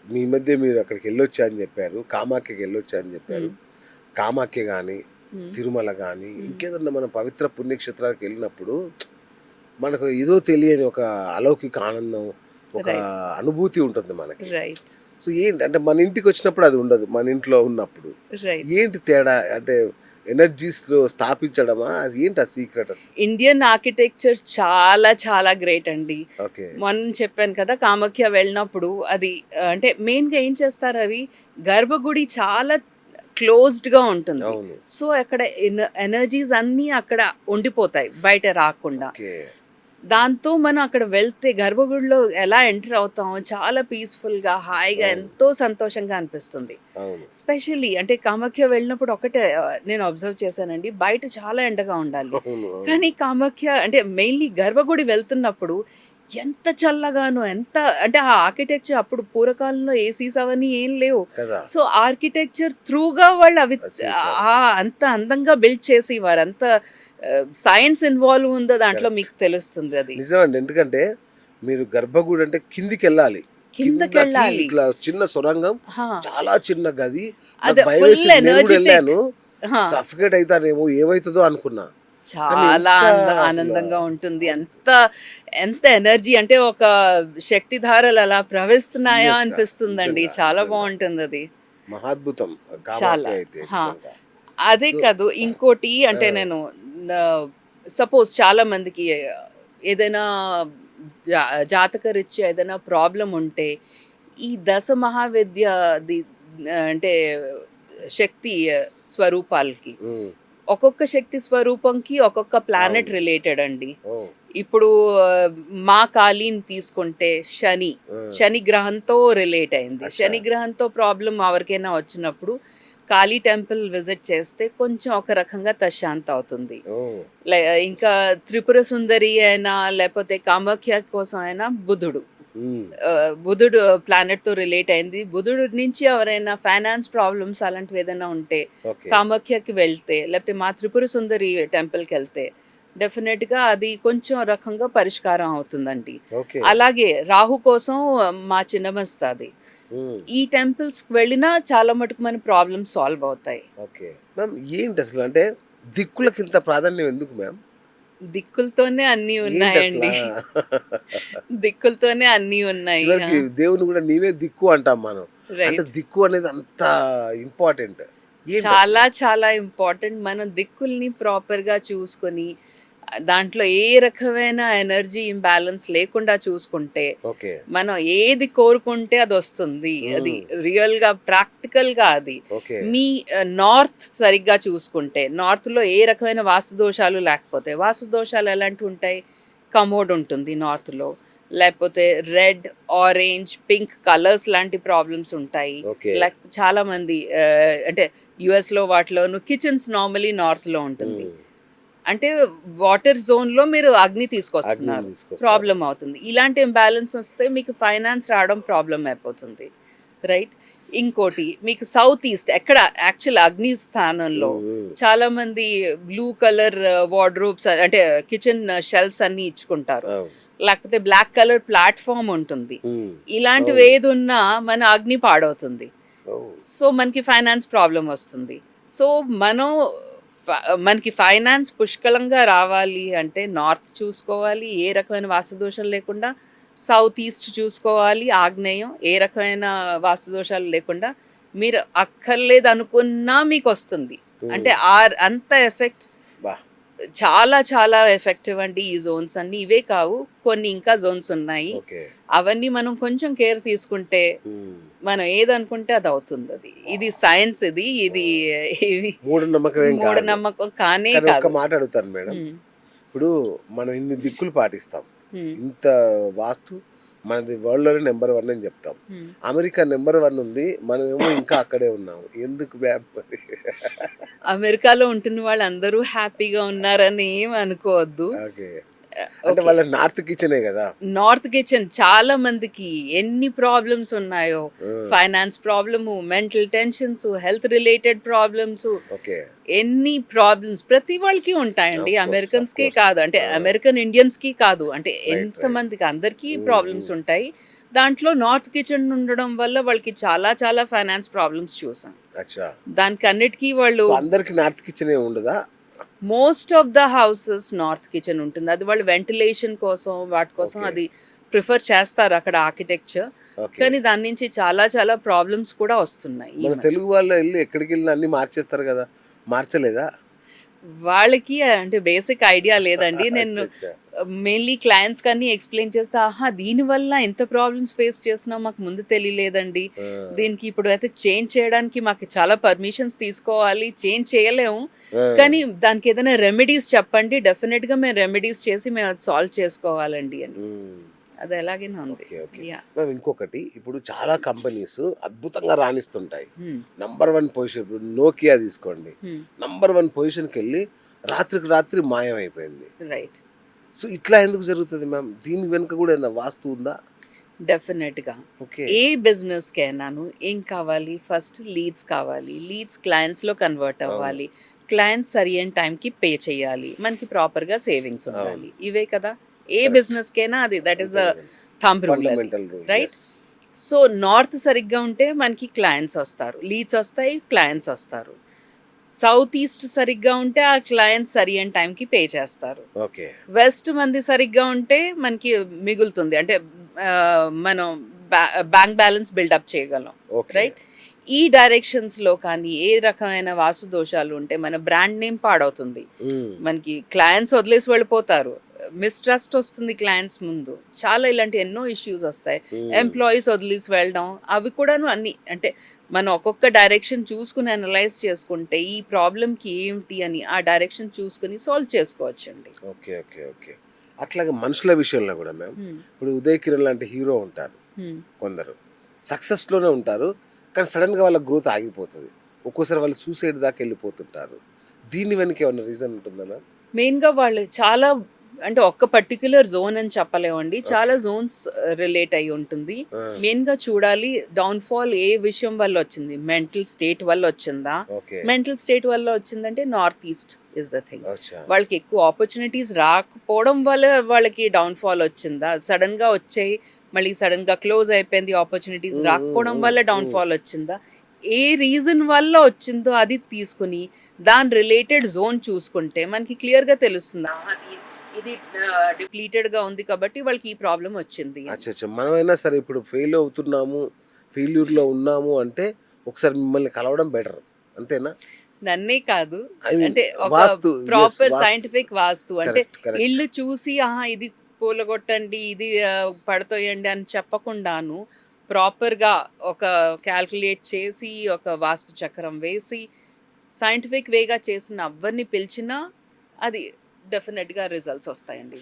మీ మధ్య మీరు అక్కడికి వెళ్ళొచ్చా అని చెప్పారు, కామాఖ్యకి వెళ్ళొచ్చా అని చెప్పారు. కామాఖ్య కానీ, తిరుమల కానీ, ఇంకేదన్నా మన పవిత్ర పుణ్యక్షేత్రాలకు వెళ్ళినప్పుడు మనకు ఏదో తెలియని ఒక అలౌకిక ఆనందం, ఒక రైట్ అనుభూతి ఉంటుంది మనకి. రైట్ సో ఏంటి అంటే మన ఇంటికి వచ్చినప్పుడు అది ఉండదు, మన ఇంట్లో ఉన్నప్పుడు. రైట్ ఏంటి తేడా అంటే ఎనర్జీస్లో స్థాపించడమా, అది ఏంటి ఆ సీక్రెట్ అసలు? ఇండియన్ ఆర్కిటెక్చర్ చాలా చాలా గ్రేట్ అండి. ఓకే. మొన్న చెప్పాను కదా కామాఖ్య వెళ్ళినప్పుడు అది అంటే మెయిన్గా ఏం చేస్తారు అవి గర్భగుడి చాలా క్లోజ్డ్గా ఉంటుంది. అవును. సో అక్కడ ఎనర్జీస్ అన్నీ అక్కడ ఉండిపోతాయి బయట రాకుండా. ఓకే. దాంతో మనం అక్కడ వెళ్తే గర్భగుడిలో ఎలా ఎంటర్ అవుతామో చాలా పీస్ఫుల్గా హాయిగా అవును. ఎంతో సంతోషంగా అనిపిస్తుంది. అవును. స్పెషల్లీ అంటే కామాఖ్య వెళ్ళినప్పుడు ఒకటే నేను అబ్జర్వ్ చేశానండి, బయట చాలా ఎండగా ఉండాలి, అవును. అవును. కానీ కామాఖ్య అంటే మెయిన్లీ గర్భగుడి వెళ్తున్నప్పుడు ఎంత చల్లగానో ఎంత అంటే ఆ ఆర్కిటెక్చర్ అప్పుడు పూర్వకాలంలో ఏసీస్ అవన్నీ ఏం లేవు. కదా. సో ఆర్కిటెక్చర్ త్రూగా వాళ్ళు అవి అది చేశారు. అంత అందంగా బిల్డ్ చేసేవారు, అంత సైన్స్ ఇన్వాల్వ్ ఉందో దాంట్లో కరెక్ట్. మీకు తెలుస్తుంది అది. నిజమండి. ఎందుకంటే మీరు గర్భగుడి అంటే కిందికెళ్ళాలి. కిందకి కిందకెళ్ళాలి. ఇట్లా చిన్న సొరంగం, హా. చాలా చిన్న గది. నాకు అదే భయం ఫుల్ వేసింది. నేను కూడా ఎనర్జెటిక్. వెళ్ళాను. సఫికేట్ అయితానేమో, ఏమైతుందో అనుకున్నా. కానీ చాలా ఎంత అసలు ఆనందంగా ఉంటుంది. ఎంత ఎంత ఎనర్జీ అంటే ఒక శక్తి ధారలు అలా ప్రవహిస్తున్నాయా సీరియస్‌గా అనిపిస్తుందండి. నిజంగా, చాలా నిజంగా బాగుంటుంది అది. మహాద్భుతం చాలా. కామాఖ్య అయితే హా. నిజంగా. అదే సో కాదు ఇంకోటి ఆ! అంటే నేను సపోజ్ చాలా మందికి ఏదైనా జాతక రీత్యా ఏదైనా ప్రాబ్లం ఉంటే ఈ దశ మహావిద్యది అంటే శక్తి స్వరూపాలకి హ్మ్. ఒక్కొక్క శక్తి స్వరూపంకి ఒక్కొక్క ప్లానెట్ అవును. రిలేటెడ్ అండి. ఓహ్! ఇప్పుడు మా కాళీని తీసుకుంటే శని, ఆ! శని గ్రహంతో రిలేట్ అయింది. అచ్చా! శని గ్రహంతో ప్రాబ్లం ఎవరికైనా వచ్చినప్పుడు కాళీ టెంపుల్ విజిట్ చేస్తే కొంచెం ఒక రకంగా తశాంతి అవుతుంది. ఓహ్! లై ఇంకా త్రిపుర సుందరి అయినా లేకపోతే కామాఖ్య కోసం అయినా బుధుడు. హ్మ్. బుధుడు ప్లానెట్‌తో రిలేట్ అయింది. బుధుడు నుంచి ఎవరైనా ఫైనాన్స్ ప్రాబ్లమ్స్ అలాంటివి ఏదైనా ఉంటే ఓకే. కామాఖ్యకి వెళ్తే, లేకపోతే మా త్రిపుర సుందరి టెంపుల్‌కెళ్తే డెఫినెట్‌గా అది కొంచెం రకంగా పరిష్కారం అవుతుందండి. ఓకే. అలాగే రాహు కోసం మా చిన్నమస్తాది. హ్మ్. ఈ టెంపుల్స్‌కి వెళ్ళినా చాలా మటుకు మన ప్రాబ్లమ్స్ సాల్వ్ అవుతాయి. ఓకే. మ్యామ్ ఏంటసలు అంటే దిక్కులకింత ప్రాధాన్యం ఎందుకు మ్యామ్? దిక్కులతోనే అన్నీ ఏంటసలా? ఉన్నాయండి. దిక్కులతోనే అన్నీ ఉన్నాయి. ఆ! చివరికి దేవుడిని గూడా నీవే దిక్కు అంటాం మనం. అంటే రైట్. దిక్కు అనేది అంత ఇంపార్టెంట్. ఏంటసల? చాలా చాలా ఇంపార్టెంట్. మనం దిక్కుల్ని ప్రాపర్‌గా చూసుకొని, దాంట్లో ఏ రకమైన ఎనర్జీ ఇంబాలన్స్ లేకుండా చూసుకుంటే, ఓకే. మనం ఏది కోరుకుంటే అదొస్తుంది. అది హ్మ్. రియల్‌గా, ప్రాక్టికల్‌గా అది. ఓకే. మీ నార్త్ సరిగ్గా చూసుకుంటే, నార్త్‌లో ఏ రకమైన వాస్తు దోషాలు లేకపోతే, వాస్తు దోషాలు ఎలాంటివుంటాయి? కమోడ్ ఉంటుంది నార్త్‌లో. లేకపోతే రెడ్, ఆరెంజ్, పింక్ కలర్స్ లాంటి ప్రాబ్లమ్స్ ఉంటాయి. ఓకే. చాలామంది అంటే యూఎస్‌లో వాటిలోను కిచెన్స్ నార్మల్లీ నార్త్‌లో ఉంటుంది. హ్మ్. అంటే వాటర్ జోన్‌లో మీరు అగ్ని అగ్నిని తీసుకొస్తున్నారు. తీసుకొస్తారు. ప్రాబ్లమ్ అవుతుంది. ఇలాంటి ఇంబాలన్స్ వస్తే మీకు ఫైనాన్స్ రావడం ప్రాబ్లమ్ అయిపోతుంది. రైట్? ఇంకోటి మీకు సౌత్ ఈస్ట్ ఎక్కడ యాక్చువల్ అగ్ని స్థానంలో హ్మ్. హ్మ్. చాలామంది బ్లూ కలర్ వార్డ్‌రోబ్స్ అంటే కిచెన్ షెల్ఫ్స్ అన్నీ ఇచ్చుకుంటారు. అవును. లేకపోతే బ్లాక్ కలర్ ప్లాట్‌ఫార్మ్ ఉంటుంది. హ్మ్. ఇలాంటివి అవును. ఏదున్నా మన అగ్ని పాడవుతుంది. ఓహ్! సో, మనకి ఫైనాన్స్ ప్రాబ్లమ్ వస్తుంది. సో, మనం ఫ మనకి ఫైనాన్స్ పుష్కలంగా రావాలి అంటే నార్త్ చూసుకోవాలి, ఏ రకమైన వాస్తు దోషం లేకుండా. సౌత్ ఈస్ట్ చూసుకోవాలి, ఆగ్నేయం ఏ రకమైన వాస్తు దోషాలు లేకుండా. మీరు అక్కర్లేదనుకున్నా మీకొస్తుంది. అంటే హ్మ్. అంత ఎఫెక్ట్ అబ్బా! చాలా చాలా ఎఫెక్టివ్ అండి ఈ జోన్స్ అన్నీ. ఇవే కావు, కొన్ని ఇంకా జోన్స్ ఉన్నాయి. ఓకే. అవన్నీ మనం కొంచెం కేర్ తీసుకుంటే హ్మ్. మనం ఏదనుకుంటే అదవుతుందది. ఇది సైన్స్ ఇది. ఇది ఓహ్! ఇది మూఢనమ్మకం ఏం కాదు. మూఢనమ్మకం కానే కానీ ఒక్క కాదు. మాట అడుగుతాను మేడం. హ్మ్. ఇప్పుడు మనం ఇన్ని దిక్కులు పాటిస్తాం. హ్మ్. ఇంత వాస్తు మనది వరల్డ్‌లోనే నంబర్ 1 అని చెప్తాం. హ్మ్. అమెరికా నంబర్ 1 ఉంది. మనమేమో ఇంకా అక్కడే ఉన్నాము. ఎందుకు మ్యామ్ మరి? అమెరికాలో ఉంటున్న వాళ్ళందరూ హ్యాపీగా ఉన్నారని ఏమి అనుకోవద్దు. ఓకే. అంటే ఓకే. వాళ్ళ నార్త్ కిచెనే గదా! నార్త్ కిచెన్ చాలా మందికి ఎన్ని ప్రాబ్లమ్స్ ఉన్నాయో. ఆ! Finance problem, mental tensions, health related problems, okay. ఎన్ని ప్రాబ్లమ్స్ ప్రతి వాళ్ళకి ఉంటాయండి. Of course. అమెరికన్స్‌కే కాదు. అంటే ఆ! అమెరికన్ ఇండియన్స్‌కి కాదు. అంటే రైట్. రైట్. ఎంతమందికి అందరికీ హ్మ్. ప్రాబ్లమ్స్ హ్మ్. ఉంటాయి. దాంట్లో నార్త్ కిచెన్ ఉండడం వల్ల వాళ్ళకి చాలా చాలా ఫైనాన్స్ ప్రాబ్లమ్స్ చూసాం. అచ్చా. దానికి అన్నిటికీ వాళ్ళు సో అందరికి నార్త్ కిచెన్ ఉండదా? Most of the houses north kitchen ఉంటుంది. అది వాళ్ళు వెంటిలేషన్ కోసం వాటి కోసం ఓకే. అది ప్రిఫర్ చేస్తారు అక్కడ ఆర్కిటెక్చర్. ఓకే. కానీ దాని నుంచి చాలా చాలా ప్రాబ్లమ్స్ కూడా వస్తున్నాయి ఈ మన మధ్య. తెలుగు వాళ్ళు వెళ్ళి ఎక్కడికి వెళ్ళినా అన్ని మార్చేస్తారు కదా, మార్చలేదా? వాళ్ళకి అంటే బేసిక్ ఐడియా లేదండి. నేను అచ్చా. మెయిన్లీ క్లయింట్స్ కన్నీ ఎక్స్ప్లెయిన్ చేస్తా, ఆహా దీనివల్ల ఇంత ప్రాబ్లమ్స్ ఫేస్ చేస్తున్నాం మాకు ముందు తెలియలేదండి. ఆ, దీనికి ఇప్పుడు అయితే చేంజ్ చేయడానికి మాకు చాలా పర్మిషన్స్ తీసుకోవాలి, చేంజ్ చేయలేము. ఆ. కానీ దానికి ఏదైనా రెమెడీస్ చెప్పండి, డెఫినెట్గా మేము రెమెడీస్ చేసి మేము అది సాల్వ్ చేసుకోవాలండి అని. ఉమ్. అది ఎలాగైనా ఉంది. Okay okay yeah. మ్యామ్, ఇంకొకటి, ఇప్పుడు చాలా కంపెనీస్ అద్భుతంగా రాణిస్తుంటాయి. నంబర్ 1 పొజిషన్, ఇప్పుడు నోకియా తీసుకోండి, నంబర్ 1 పొజిషన్కి వెళ్ళి రాత్రికి రాత్రి మాయమైపోయింది. రైట్. సో ఇట్లా ఎందుకు జరుగుతుంది మ్యామ్? దీని వెనుక కూడా ఏదైనా వాస్తు ఉందా? డెఫినెట్గా ఓకే. ఏ బిజినెస్కైనాను ఏం కావాలి, ఫస్ట్ లీడ్స్ కావాలి, లీడ్స్ క్లయింట్స్లో కన్వర్ట్ అవ్వాలి, క్లయింట్స్ సరి అయిన టైంకి పే చేయాలి, మనకి ప్రాపర్గా సేవింగ్స్ ఉండాలి. ఇవే కదా ఏ Correct. బిజినెస్కైనా అది. That is the thumb rule, fundamental rule. Right? So north సరిగ్గా ఉంటే మనకి క్లయింట్స్ వస్తారు, లీడ్స్ వస్తాయి, క్లయింట్స్ వస్తారు. సౌత్ ఈస్ట్ సరిగ్గా ఉంటే ఆ క్లయింట్స్ సరి అయిన టైంకి పే చేస్తారు. ఓకే. వెస్ట్ మంది సరిగ్గా ఉంటే మనకి మిగులుతుంది, అంటే మనం బ్యాంక్ బ్యాలెన్స్ బిల్డప్ చేయగలం, ఓకే. రైట్? ఈ డైరెక్షన్స్లో కానీ ఏ రకమైన వాస్తు దోషాలు ఉంటే మన బ్రాండ్ నేమ్ పాడవుతుంది, మనకి క్లయింట్స్ వదిలేసి వెళ్ళిపోతారు, మిస్ట్రస్ట్ వస్తుంది క్లయింట్స్ ముందు, చాలా ఇలాంటి ఎన్నో ఇష్యూస్ వస్తాయి. ఎంప్లాయీస్ వదిలేసి వెళ్ళడం, అవి కూడాను అన్ని, అంటే మనం ఒక్కొక్క డైరెక్షన్ చూసుకుని అనలైజ్ చేసుకుంటే ఈ ప్రాబ్లంకి ఏంటి అని ఆ డైరెక్షన్ చూసుకుని సాల్వ్ చేసుకోవచ్చండి. ఓకే ఓకే ఓకే అట్లాగే మనుషుల విషయంలో కూడా మ్యామ్, ఇప్పుడు ఉదయ్ కిరణ్ లాంటి హీరో ఉంటారు, కొందరు సక్సెస్లోనే ఉంటారు, కానీ సడన్గా వాళ్ళ గ్రోత్ ఆగిపోతుంది, ఒక్కోసారి వాళ్ళు సూసైడ్ దాకా వెళ్ళిపోతుంటారు. దీని వెనక ఏమన్నా రీజన్ ఉంటుందా మ్యామ్? మెయిన్గా వాళ్ళు చాలా, అంటే ఒక్క పర్టిక్యులర్ జోన్ అని చెప్పలేమండి, చాలా జోన్స్ రిలేట్ అయి ఉంటుంది. మెయిన్గా చూడాలి డౌన్ఫాల్ ఏ విషయం వల్ల వచ్చింది, మెంటల్ స్టేట్ వల్ల వచ్చిందా? ఓకే. మెంటల్ స్టేట్ వల్ల వచ్చిందంటే north east is the thing. అచ్చా. వాళ్ళకి ఎక్కువ ఆపర్చునిటీస్ రాకపోవడం వల్ల వాళ్ళకి డౌన్ఫాల్ వచ్చిందా, సడన్గా వచ్చాయి మళ్ళీ సడన్గా క్లోజ్ అయిపోయింది, ఆపర్చునిటీస్ రాకపోవడం వల్ల డౌన్ఫాల్ వచ్చిందా, ఏ రీజన్ వల్ల వచ్చిందో అది తీసుకుని దాని రిలేటెడ్ జోన్ చూసుకుంటే మనకి క్లియర్గా తెలుస్తుంది, ఆహా, ఇది డిప్లీటెడ్గా ఉంది కాబట్టి వాళ్ళకి ఈ ప్రాబ్లం వచ్చింది అని. అచ్చా అచ్చా మనమైనా సరే ఇప్పుడు ఫెయిల్ అవుతున్నాము, ఫెయిల్యూర్లో ఉన్నాము అంటే ఒకసారి మిమ్మల్ని కలవడం బెటర్, అంతేనా? నన్నే కాదు, I mean, అంటే ఒక వాస్తు, yes, ప్రాపర్ వాస్తు. సైంటిఫిక్ వాస్తు, అంటే Correct, correct. ఇల్లు చూసి ఆహా ఇది పూలగొట్టండి, ఇది పడతోయండి అని చెప్పకుండాను ప్రాపర్గా ఒక క్యాల్కులేట్ చేసి ఒక వాస్తు చక్రం వేసి సైంటిఫిక్ వేగా చేసిన ఎవరిని పిలిచినా అది డెఫినెట్గా రిజల్ట్స్ వస్తాయండి.